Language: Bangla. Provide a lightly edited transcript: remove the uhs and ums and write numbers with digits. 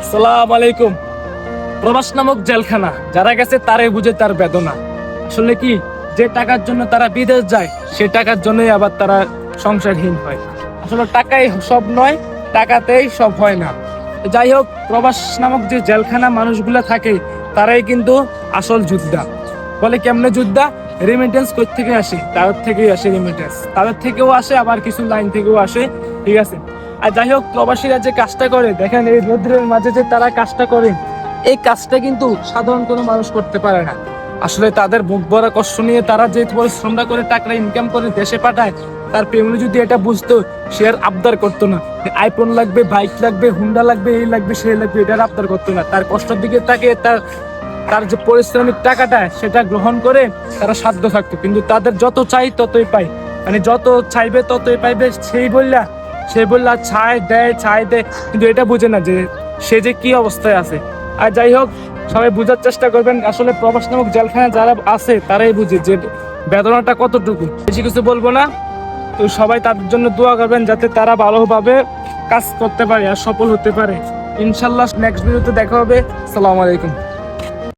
আসসালামু আলাইকুম। প্রবাস নামক জেলখানা যারা গেছে তারাই বুঝে তার বেদনা। আসলে কি, যে টাকার জন্য তারা বিদেশ যায় সে টাকার জন্যই আবার তারা সংসারহীন হয়। আসলে টাকাই সব নয়, টাকাতেই সব হয় না। যাই হোক, প্রবাস নামক যে জেলখানা মানুষগুলো থাকে তারাই কিন্তু আসল যোদ্ধা। বলে কেমনে যোদ্ধা? রেমিটেন্স কই থেকে আসে? তাদের থেকেই আসে রেমিটেন্স, তাদের থেকেও আসে, আবার কিছু লাইন থেকেও আসে। ঠিক আছে। আর যাই হোক, প্রবাসীরা যে কাজটা করে দেখেন, এই রোদ্রের মাঝে যে তারা কাজটা করে, এই কাজটা কিন্তু সাধারণ কোনো মানুষ করতে পারে না। আসলে তাদের বুক ভরা কষ্ট নিয়ে তারা যে পরিশ্রমটা করে টাকা ইনকাম করে দেশে পাঠায়, তার ফ্যামিলি যদি এটা বুঝতো, সে আর আবদার করতো না আইফোন লাগবে, বাইক লাগবে, হুন্ডা লাগবে, এই লাগবে, সে লাগবে, এটার আবদার করতো না। তার কষ্টের দিকে তাকে তার তার যে পারিশ্রমিক টাকাটা সেটা গ্রহণ করে তারা সাধ্য থাকতো। কিন্তু তাদের যত চাই ততই পাই, মানে যত চাইবে ততই পাইবে, সে বললা ছাই দেয়, কিন্তু এটা বুঝে না যে সে যে কি অবস্থায় আছে। আর যাই হোক, সবাই বোঝার চেষ্টা করবেন। আসলে প্রবাস নামক জেলখানা যারা আছে তারাই বুঝে যে বেদনাটা কতটুকু। বেশি কিছু বলবো না, তো সবাই তাদের জন্য দোয়া করবেন যাতে তারা ভালোভাবে কাজ করতে পারে আর সফল হতে পারে। ইনশাল্লাহ নেক্সট ভিডিওতে দেখা হবে। আসসালামু আলাইকুম।